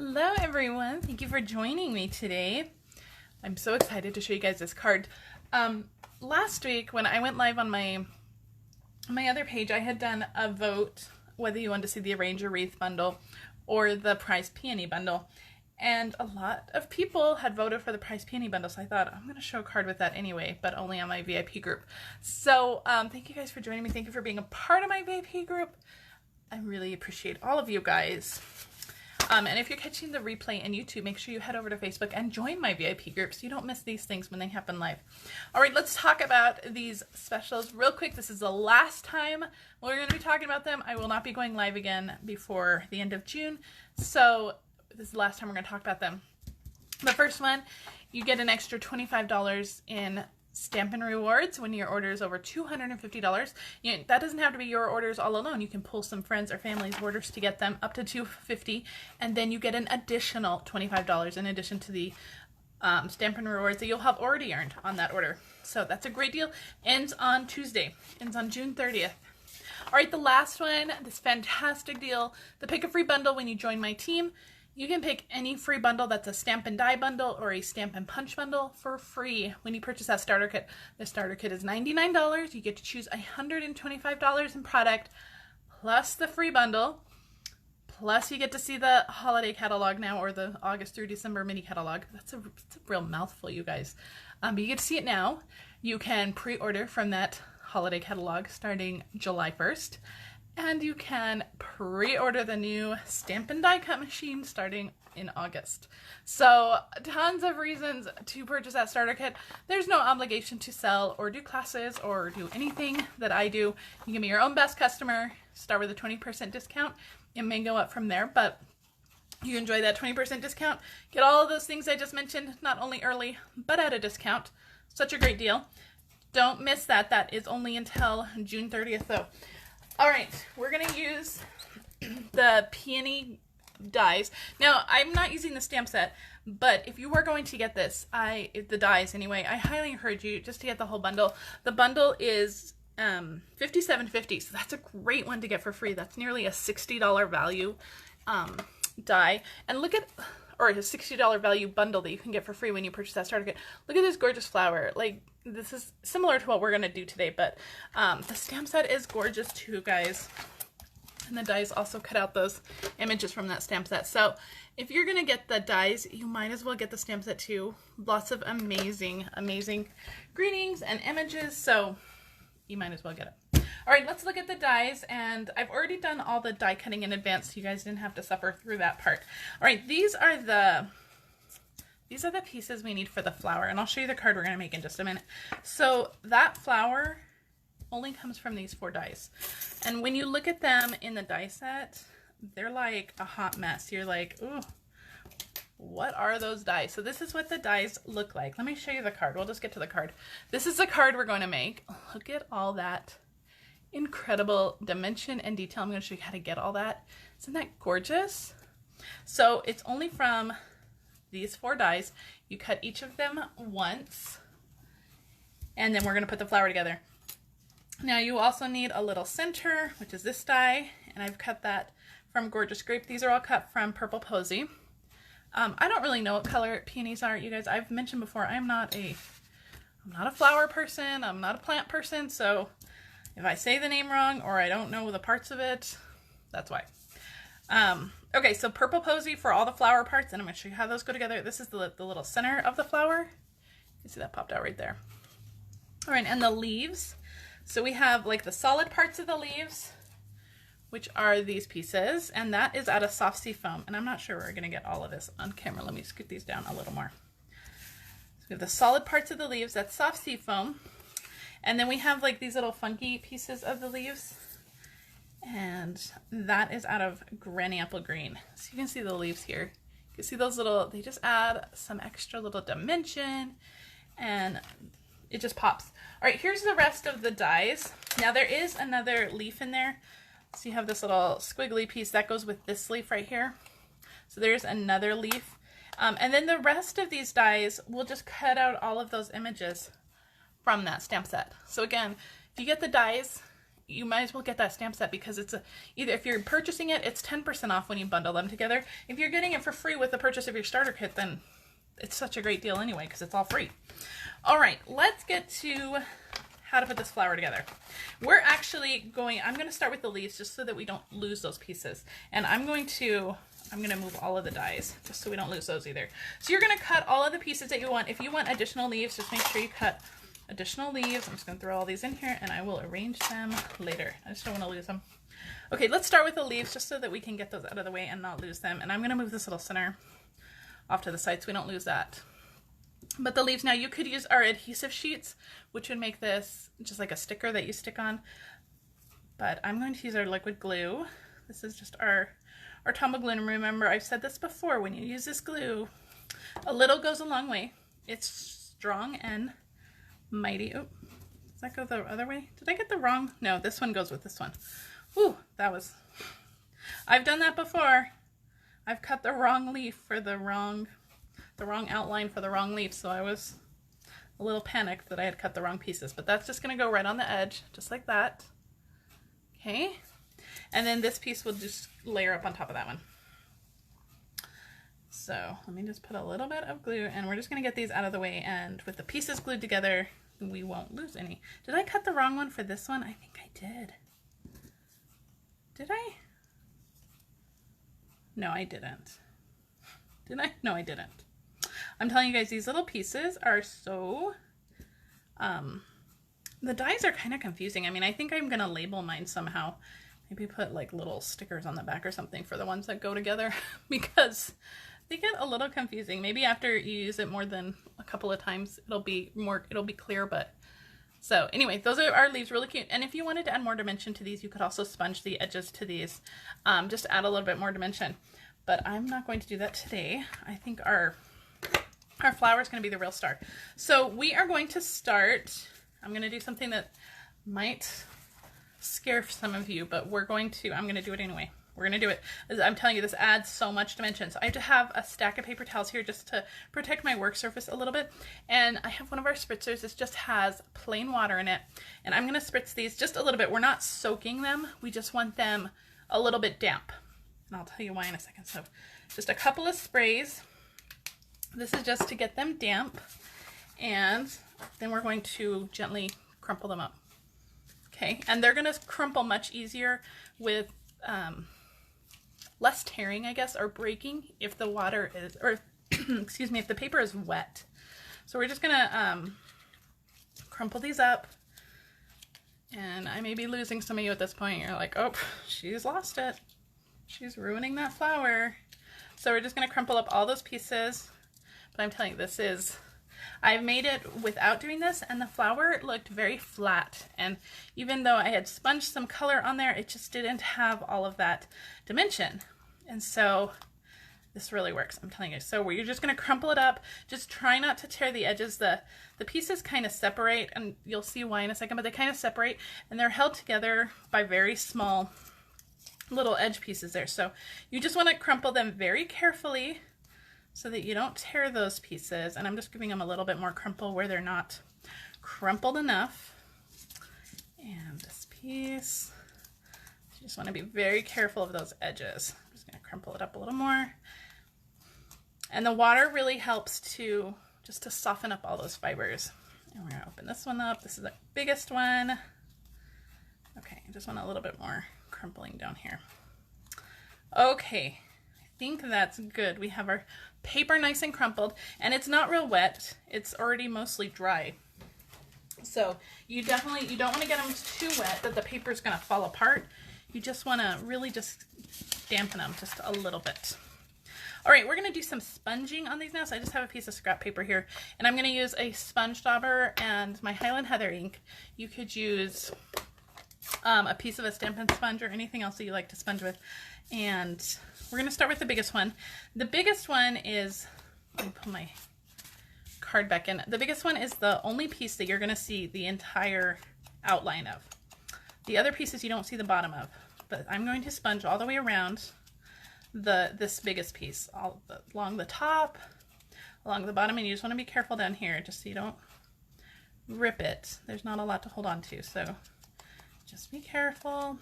Hello everyone, thank you for joining me today. I'm so excited to show you guys this card. Last week when I went live on my other page, I had done a vote whether you wanted to see the Arranger Wreath bundle or the Prize Peony bundle. And a lot of people had voted for the Prize Peony bundle, so I thought I'm going to show a card with that anyway, but only on my VIP group. So thank you guys for joining me. Thank you for being a part of my VIP group. I really appreciate all of you guys. And if you're catching the replay on YouTube, make sure you head over to Facebook and join my VIP group so you don't miss these things when they happen live. All right, let's talk about these specials real quick. This is the last time we're going to be talking about them. I will not be going live again before the end of June. So this is the last time we're going to talk about them. The first one, you get an extra $25 in Stampin' Rewards when your order is over $250. That doesn't have to be your orders all alone. You can pull some friends or family's orders to get them up to $250, and then you get an additional $25 in addition to the Stampin' Rewards that you'll have already earned on that order. So that's a great deal. Ends on Tuesday. Ends on June 30th. All right, the last one, this fantastic deal, the Pick a Free Bundle when you join my team. You can pick any free bundle that's a Stampin' Die bundle or a Stampin' Punch bundle for free when you purchase that starter kit. The starter kit is $99. You get to choose $125 in product plus the free bundle. Plus you get to see the holiday catalog now, or the August through December mini catalog. It's a real mouthful, you guys. But you get to see it now. You can pre-order from that holiday catalog starting July 1st. And you can pre-order the new Stampin' Die Cut machine starting in August. So tons of reasons to purchase that starter kit. There's no obligation to sell or do classes or do anything that I do. You can be your own best customer, start with a 20% discount. It may go up from there, but you enjoy that 20% discount. Get all of those things I just mentioned, not only early, but at a discount. Such a great deal. Don't miss that. That is only until June 30th though. All right, we're going to use the Peony dies. Now, I'm not using the stamp set, but if you are going to get this, the dies anyway, I highly encourage you just to get the whole bundle. The bundle is $57.50, so that's a great one to get for free. That's nearly a $60 value die. And look at, or a $60 value bundle that you can get for free when you purchase that starter kit. Look at this gorgeous flower. Like, this is similar to what we're going to do today, but the stamp set is gorgeous too, guys. And the dies also cut out those images from that stamp set. So if you're going to get the dies, you might as well get the stamp set too. Lots of amazing, amazing greetings and images, so you might as well get it. All right, let's look at the dies, and I've already done all the die cutting in advance, so you guys didn't have to suffer through that part. All right, these are the pieces we need for the flower, and I'll show you the card we're going to make in just a minute. So that flower only comes from these 4 dies, and when you look at them in the die set, they're like a hot mess. You're like, ooh, what are those dies? So this is what the dies look like. Let me show you the card. We'll just get to the card. This is the card we're going to make. Look at all that incredible dimension and detail. I'm going to show you how to get all that. Isn't that gorgeous? So it's only from these 4 dies. You cut each of them once, and then we're going to put the flower together. Now you also need a little center, which is this die, and I've cut that from Gorgeous Grape. These are all cut from Purple Posy. I don't really know what color peonies are, you guys. I've mentioned before, I'm not a flower person, I'm not a plant person, so if I say the name wrong or I don't know the parts of it, that's why. Okay, so Purple Posy for all the flower parts, and I'm going to show you how those go together. This is the little center of the flower. You can see that popped out right there. All right, and the leaves. So we have like the solid parts of the leaves, which are these pieces, and that is out of soft sea foam. And I'm not sure we're going to get all of this on camera. Let me scoot these down a little more. So we have the solid parts of the leaves, that's soft sea foam. And then we have like these little funky pieces of the leaves, and that is out of Granny Apple Green. So you can see the leaves here. You can see those little, they just add some extra little dimension, and it just pops. All right, here's the rest of the dies. Now there is another leaf in there. So you have this little squiggly piece that goes with this leaf right here. So there's another leaf. And then the rest of these dies, we'll just cut out all of those images from that stamp set. So again, if you get the dies you might as well get that stamp set, because it's either if you're purchasing it, it's 10% off when you bundle them together. If you're getting it for free with the purchase of your starter kit, then it's such a great deal anyway, because it's all free. All right, let's get to how to put this flower together. We're actually I'm going to start with the leaves just so that we don't lose those pieces. And I'm going to move all of the dies just so we don't lose those either. So you're going to cut all of the pieces that you want. If you want additional leaves, just make sure you cut additional leaves. I'm just going to throw all these in here and I will arrange them later. I just don't want to lose them. Okay, let's start with the leaves just so that we can get those out of the way and not lose them. And I'm going to move this little center off to the side so we don't lose that. But the leaves, now you could use our adhesive sheets, which would make this just like a sticker that you stick on. But I'm going to use our liquid glue. This is just our Tombow glue. And remember, I've said this before, when you use this glue, a little goes a long way. It's strong and mighty. Oh, does that go the other way? Did I get the wrong? No, this one goes with this one. Ooh, I've done that before. I've cut the wrong leaf for the wrong outline for the wrong leaf, so I was a little panicked that I had cut the wrong pieces, but that's just going to go right on the edge, just like that. Okay, and then this piece will just layer up on top of that one. So let me just put a little bit of glue, and we're just going to get these out of the way, and with the pieces glued together, we won't lose any. Did I cut the wrong one for this one? I think I did. Did I? No, I didn't. Did I? No, I didn't. I'm telling you guys, these little pieces are so, the dies are kind of confusing. I mean, I think I'm going to label mine somehow. Maybe put like little stickers on the back or something for the ones that go together because they get a little confusing. Maybe after you use it more than a couple of times, it'll be clear, but so anyway, those are our leaves, really cute. And if you wanted to add more dimension to these, you could also sponge the edges to these, just to add a little bit more dimension. But I'm not going to do that today. I think our flower is going to be the real star. So we are going to start, I'm going to do something that might scare some of you, but I'm going to do it anyway. We're going to do it. I'm telling you, this adds so much dimension. So I have to have a stack of paper towels here just to protect my work surface a little bit. And I have one of our spritzers. This just has plain water in it. And I'm going to spritz these just a little bit. We're not soaking them. We just want them a little bit damp. And I'll tell you why in a second. So just a couple of sprays. This is just to get them damp, and then we're going to gently crumple them up. Okay, and they're going to crumple much easier with less tearing, I guess, or breaking if the water is, or excuse me, if the paper is wet. So we're just going to crumple these up, and I may be losing some of you at this point. You're like, oh, she's lost it. She's ruining that flower. So we're just going to crumple up all those pieces. But I'm telling you, I've made it without doing this, and the flower looked very flat. And even though I had sponged some color on there, it just didn't have all of that dimension. And so this really works, I'm telling you. So you're just going to crumple it up. Just try not to tear the edges. The pieces kind of separate, and you'll see why in a second, but they kind of separate, and they're held together by very small little edge pieces there. So you just want to crumple them very carefully so that you don't tear those pieces. And I'm just giving them a little bit more crumple where they're not crumpled enough. And this piece, you just want to be very careful of those edges. I'm just going to crumple it up a little more. And the water really helps to soften up all those fibers. And we're going to open this one up. This is the biggest one. Okay, I just want a little bit more crumpling down here. Okay, I think that's good. We have our paper nice and crumpled, and it's not real wet. It's already mostly dry. So you don't want to get them too wet that the paper is going to fall apart. You just want to really just dampen them just a little bit. All right, we're going to do some sponging on these now. So I just have a piece of scrap paper here, and I'm going to use a sponge dauber and my Highland Heather ink. You could use a piece of a Stampin' Sponge or anything else that you like to sponge with. And we're going to start with the biggest one. The biggest one is, let me put my card back in. The biggest one is the only piece that you're going to see the entire outline of. The other pieces you don't see the bottom of. But I'm going to sponge all the way around this biggest piece, along the top, along the bottom, and you just want to be careful down here just so you don't rip it. There's not a lot to hold on to, so Just be careful.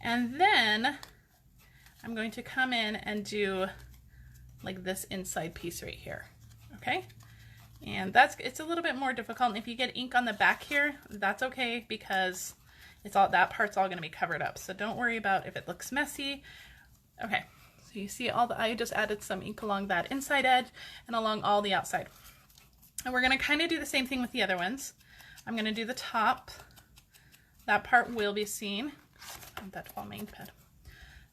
And then I'm going to come in and do like this inside piece right here, okay? And it's a little bit more difficult. And if you get ink on the back here, that's okay, because that part's all gonna be covered up. So don't worry about if it looks messy. Okay, so you see I just added some ink along that inside edge and along all the outside. And we're gonna kind of do the same thing with the other ones. I'm gonna do the top. That part will be seen. That main pad.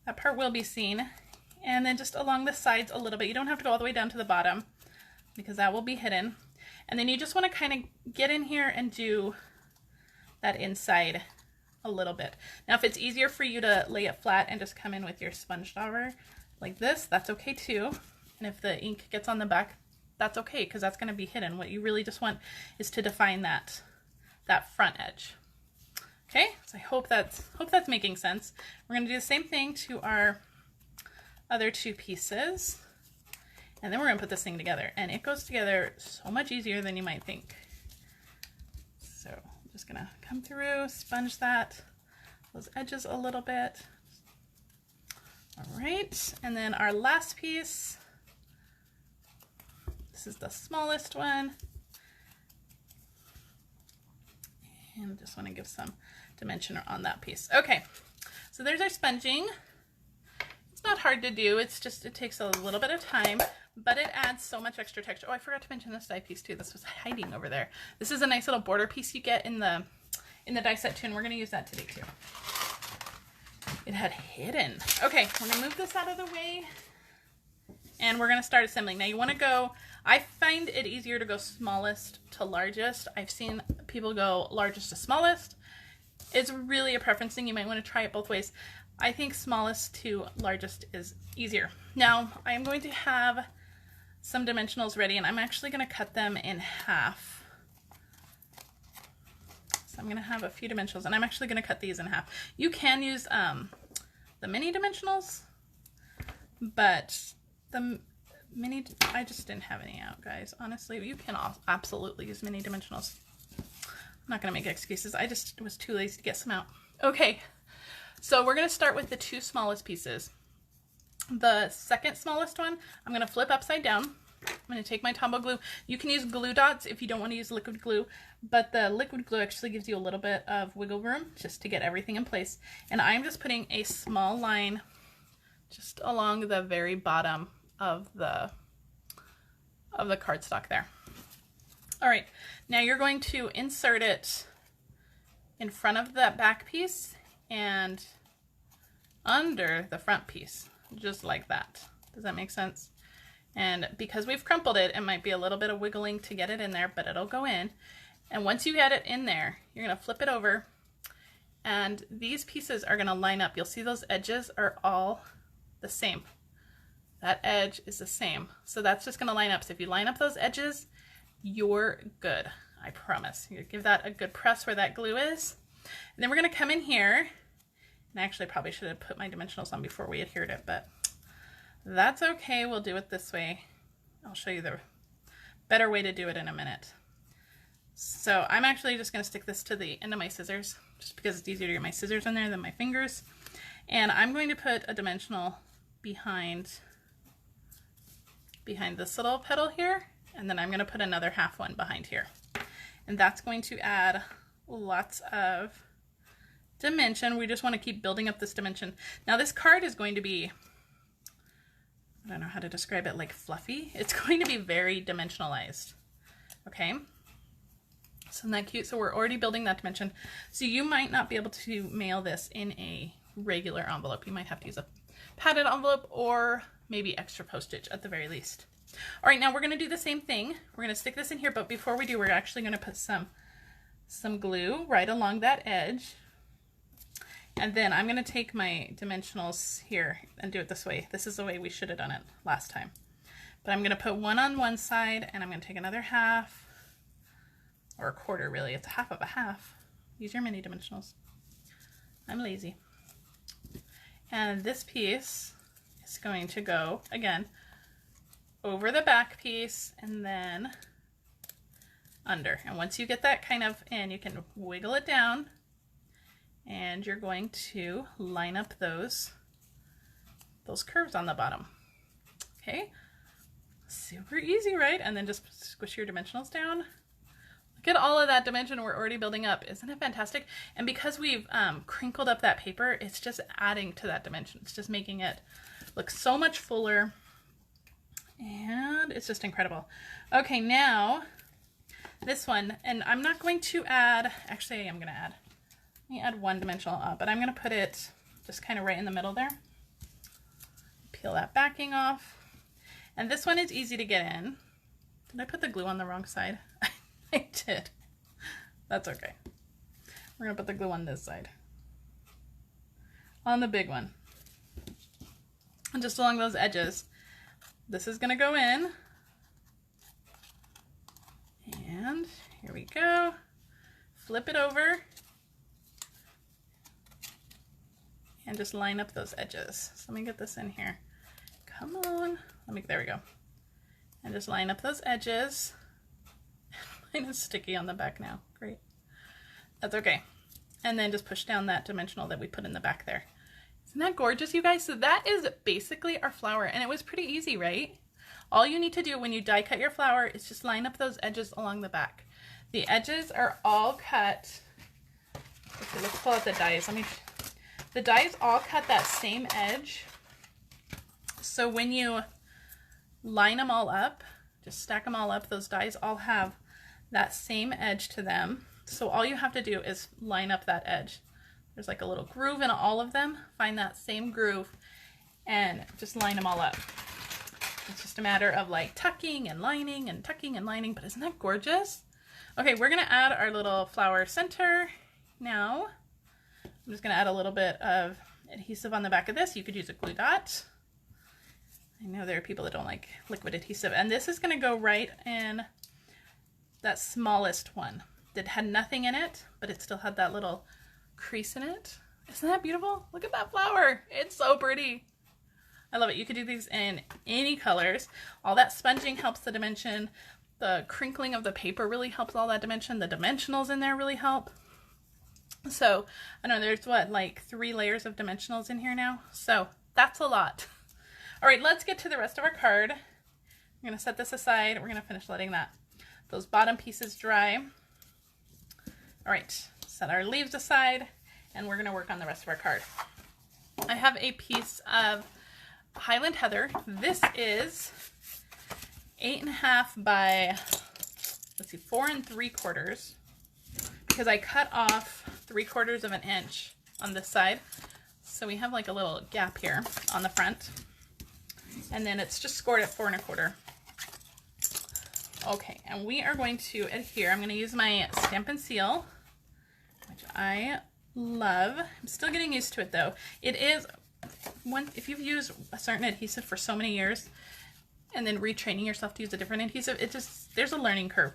That part will be seen. And then just along the sides a little bit. You don't have to go all the way down to the bottom, because that will be hidden. And then you just want to kind of get in here and do that inside a little bit. Now, if it's easier for you to lay it flat and just come in with your sponge dauber like this, that's okay too. And if the ink gets on the back, that's okay, because that's going to be hidden. What you really just want is to define that front edge. Okay, so I hope that's making sense. We're going to do the same thing to our other two pieces. And then we're going to put this thing together. And it goes together so much easier than you might think. So I'm just going to come through, sponge those edges a little bit. All right, and then our last piece. This is the smallest one. And just want to give some dimension on that piece. Okay, so there's our sponging. It's not hard to do. It's just, it takes a little bit of time, but it adds so much extra texture. Oh, I forgot to mention this die piece too. This was hiding over there. This is a nice little border piece you get in the die set too, and we're going to use that today too. It had hidden. Okay, we're going to move this out of the way, and we're going to start assembling. Now you want to go, I find it easier to go smallest to largest. I've seen people go largest to smallest. It's really a preference thing. You might want to try it both ways. I think smallest to largest is easier. Now I am going to have some dimensionals ready, and I'm actually going to cut them in half. So I'm going to have a few dimensionals, and I'm actually going to cut these in half. You can use the mini dimensionals, but the mini, I just didn't have any out, guys. Honestly, you can absolutely use mini dimensionals. I'm not going to make excuses. I just was too lazy to get some out. Okay, so we're going to start with the two smallest pieces. The second smallest one, I'm going to flip upside down. I'm going to take my Tombow glue. You can use glue dots if you don't want to use liquid glue, but the liquid glue actually gives you a little bit of wiggle room just to get everything in place. And I'm just putting a small line just along the very bottom of the cardstock there. All right, now you're going to insert it in front of that back piece and under the front piece, just like that. Does that make sense? And because we've crumpled it, it might be a little bit of wiggling to get it in there, but it'll go in. And once you get it in there, you're gonna flip it over, and these pieces are gonna line up. You'll see those edges are all the same. That edge is the same. So that's just gonna line up. So if you line up those edges, you're good, I promise. You give that a good press where that glue is. And then we're gonna come in here, and actually I probably should have put my dimensionals on before we adhered it, but that's okay, we'll do it this way. I'll show you the better way to do it in a minute. So I'm actually just gonna stick this to the end of my scissors, just because it's easier to get my scissors in there than my fingers. And I'm going to put a dimensional behind this little petal here, and then I'm gonna put another half one behind here. And that's going to add lots of dimension. We just wanna keep building up this dimension. Now this card is going to be, I don't know how to describe it, like fluffy. It's going to be very dimensionalized, okay? Isn't that cute? So we're already building that dimension. So you might not be able to mail this in a regular envelope. You might have to use a padded envelope or maybe extra postage at the very least. All right, now we're gonna do the same thing. We're gonna stick this in here, but before we do, we're actually gonna put some glue right along that edge. And then I'm going to take my dimensionals here and do it this way. This is the way we should have done it last time. But I'm going to put one on one side, and I'm going to take another half, or a quarter really. It's a half of a half. Use your mini dimensionals. I'm lazy. And this piece is going to go, again, over the back piece and then under. And once you get that kind of in, you can wiggle it down and you're going to line up those curves on the bottom. Okay, super easy, right? And then just squish your dimensionals down. Look at all of that dimension we're already building up. Isn't it fantastic? And because we've crinkled up that paper, it's just adding to that dimension. It's just making it look so much fuller, and it's just incredible. Okay, now this one, and I'm not going to add, actually I am going to add, let me add one dimensional up, but I'm going to put it just kind of right in the middle there. Peel that backing off. And this one is easy to get in. Did I put the glue on the wrong side? I did. That's okay. We're going to put the glue on this side. On the big one. And just along those edges. This is going to go in. And here we go. Flip it over. And just line up those edges. So let me get this in here. Come on. There we go. And just line up those edges. Mine is sticky on the back now. Great. That's okay. And then just push down that dimensional that we put in the back there. Isn't that gorgeous, you guys? So that is basically our flower, and it was pretty easy, right? All you need to do when you die cut your flower is just line up those edges along the back. The edges are all cut. Okay, let's pull out the dies. The dies all cut that same edge. So when you line them all up, just stack them all up, those dies all have that same edge to them. So all you have to do is line up that edge. There's like a little groove in all of them. Find that same groove and just line them all up. It's just a matter of like tucking and lining and tucking and lining, but isn't that gorgeous? Okay, we're gonna add our little flower center now. I'm just gonna add a little bit of adhesive on the back of this. You could use a glue dot. I know there are people that don't like liquid adhesive, and this is gonna go right in that smallest one that had nothing in it, but it still had that little crease in it. Isn't that beautiful? Look at that flower. It's so pretty. I love it. You could do these in any colors. All that sponging helps the dimension. The crinkling of the paper really helps all that dimension. The dimensionals in there really help. So, I know there's what, like 3 layers of dimensionals in here now? So, that's a lot. All right, let's get to the rest of our card. I'm going to set this aside. We're going to finish letting those bottom pieces dry. All right, set our leaves aside, and we're going to work on the rest of our card. I have a piece of Highland Heather. This is 8.5 by, let's see, 4 3/4, because I cut off 3/4 of an inch on this side. So we have like a little gap here on the front. And then it's just scored at 4 1/4. Okay, and we are going to adhere. I'm going to use my Stampin' Seal, which I love. I'm still getting used to it though. It is if you've used a certain adhesive for so many years and then retraining yourself to use a different adhesive, there's a learning curve.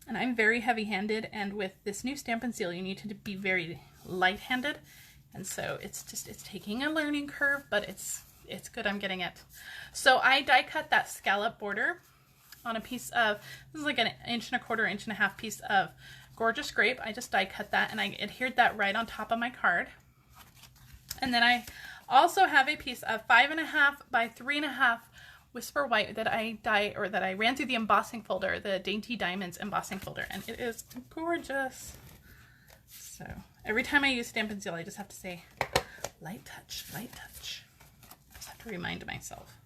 And I'm very heavy-handed, and with this new Stampin' Seal, you need to be very light-handed. And so it's taking a learning curve, but it's good. I'm getting it. So I die cut that scallop border on a piece of, this is like an 1 1/4, 1.5 inch piece of Gorgeous Grape. I just die cut that, and I adhered that right on top of my card. And then I also have a piece of 5.5 by 3.5 Whisper White that I ran through the embossing folder, the Dainty Diamonds embossing folder, and it is gorgeous. So every time I use Stampin' Seal, I just have to say, light touch, light touch. I just have to remind myself.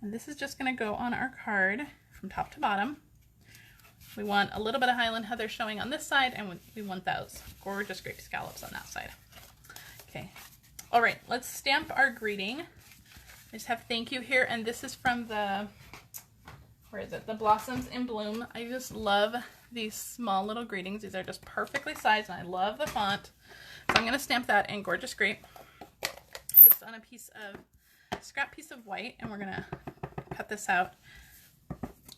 And this is just going to go on our card from top to bottom. We want a little bit of Highland Heather showing on this side, and we want those Gorgeous Grape scallops on that side. Okay. All right, let's stamp our greeting. I just have thank you here, and this is from the, where is it? The Blossoms in Bloom. I just love these small little greetings. These are just perfectly sized, and I love the font. So I'm going to stamp that in Gorgeous Grape, just on a scrap piece of white, and we're going to cut this out.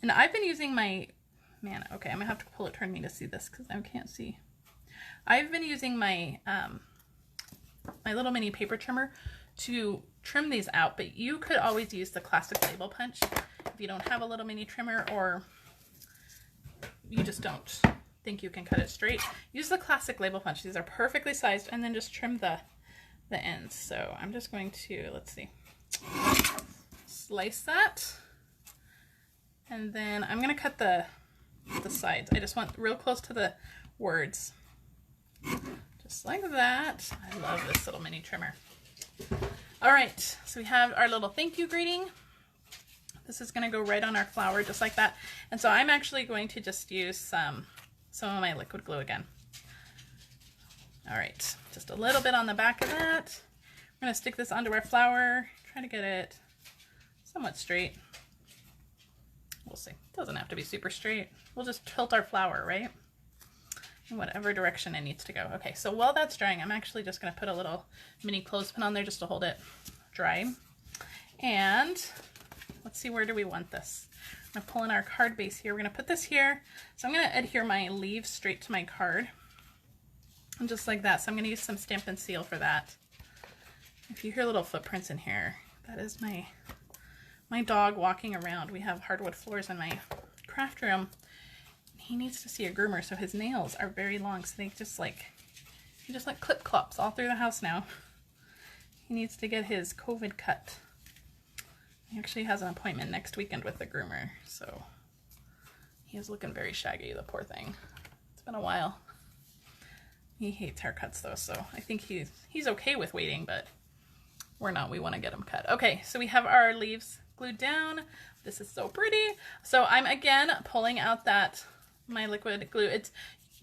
And I've been using my, okay, I'm going to have to pull it toward me to see this because I can't see. I've been using my my little mini paper trimmer to trim these out, but you could always use the classic label punch if you don't have a little mini trimmer, or you just don't think you can cut it straight, use the classic label punch. These are perfectly sized, and then just trim the ends. So I'm just going to, let's see, slice that, and then I'm going to cut the sides. I just want real close to the words, just like that. I love this little mini trimmer. All right, so we have our little thank you greeting. This is going to go right on our flower just like that. And so I'm actually going to just use some of my liquid glue again. All right, just a little bit on the back of that. We're going to stick this onto our flower, try to get it somewhat straight. We'll see. It doesn't have to be super straight. We'll just tilt our flower, right? In whatever direction it needs to go. Okay, so while that's drying, I'm actually just going to put a little mini clothespin on there just to hold it dry. And let's see, where do we want this? I'm going to pull in our card base here. We're going to put this here. So I'm going to adhere my leaves straight to my card. And just like that. So I'm going to use some Stampin' Seal for that. If you hear little footprints in here, that is my dog walking around. We have hardwood floors in my craft room. He needs to see a groomer, so his nails are very long, so they just like clip clops all through the house now. He needs to get his COVID cut. He actually has an appointment next weekend with the groomer, so he is looking very shaggy, the poor thing. It's been a while. He hates haircuts though, so I think he's okay with waiting, but we're not. We want to get him cut. Okay, so we have our leaves glued down. This is so pretty. So I'm again pulling out my liquid glue. It's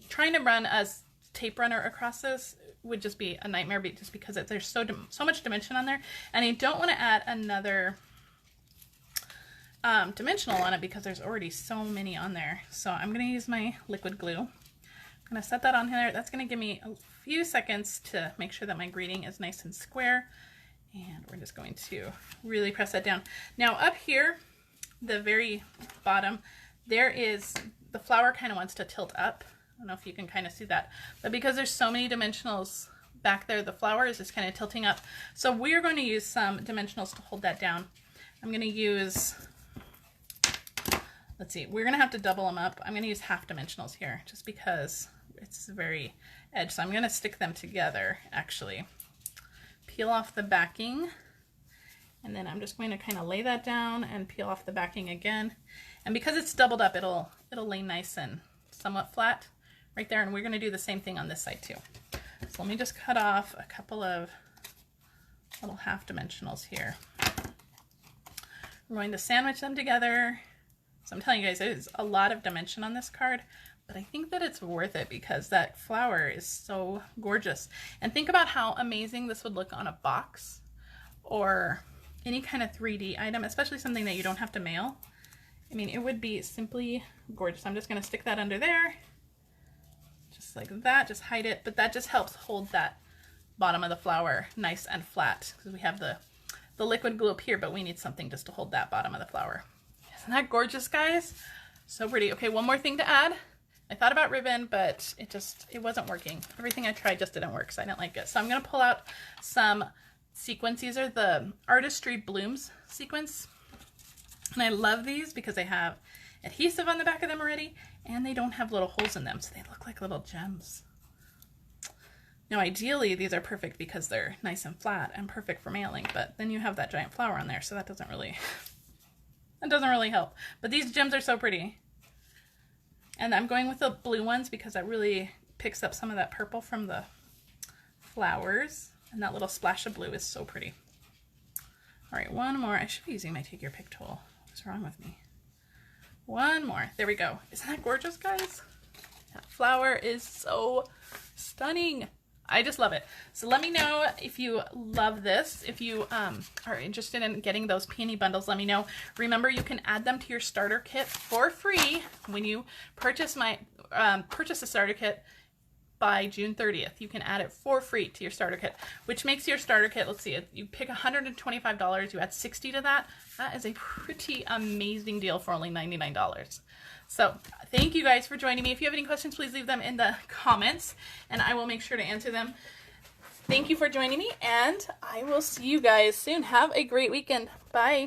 trying to run a tape runner across this would just be a nightmare, just because there's so much dimension on there, and I don't want to add another dimensional on it because there's already so many on there. So I'm going to use my liquid glue. I'm going to set that on here. That's going to give me a few seconds to make sure that my greeting is nice and square, and we're just going to really press that down. Now up here, the very bottom, there is the flower kind of wants to tilt up. I don't know if you can kind of see that, but because there's so many dimensionals back there, the flower is just kind of tilting up. So we're going to use some dimensionals to hold that down. I'm going to use, let's see, we're going to have to double them up. I'm going to use half dimensionals here just because it's very edge. So I'm going to stick them together actually. Peel off the backing, and then I'm just going to kind of lay that down and peel off the backing again. And because it's doubled up, it'll lay nice and somewhat flat right there. And we're going to do the same thing on this side too. So let me just cut off a couple of little half dimensionals here. We're going to sandwich them together. So I'm telling you guys, there's a lot of dimension on this card, but I think that it's worth it because that flower is so gorgeous. And think about how amazing this would look on a box or any kind of 3D item, especially something that you don't have to mail. I mean, it would be simply gorgeous. I'm just going to stick that under there, just like that, just hide it. But that just helps hold that bottom of the flower nice and flat because we have the liquid glue up here, but we need something just to hold that bottom of the flower. Isn't that gorgeous, guys? So pretty. Okay, one more thing to add. I thought about ribbon, but it wasn't working. Everything I tried just didn't work, so I didn't like it. So I'm going to pull out some sequins. These are the Artistry Blooms sequins. And I love these because they have adhesive on the back of them already, and they don't have little holes in them, so they look like little gems. Now, ideally, these are perfect because they're nice and flat and perfect for mailing, but then you have that giant flower on there, so that doesn't really help. But these gems are so pretty. And I'm going with the blue ones because that really picks up some of that purple from the flowers, and that little splash of blue is so pretty. All right, one more. I should be using my Take Your Pick tool. What's wrong with me? One more. There we go. Isn't that gorgeous, guys? That flower is so stunning. I just love it. So let me know if you love this. If you are interested in getting those Peony bundles, let me know. Remember, you can add them to your starter kit for free when you purchase a starter kit by June 30th. You can add it for free to your starter kit, which makes your starter kit, let's see, you pick $125, you add $60 to that. That is a pretty amazing deal for only $99. So thank you guys for joining me. If you have any questions, please leave them in the comments and I will make sure to answer them. Thank you for joining me, and I will see you guys soon. Have a great weekend. Bye.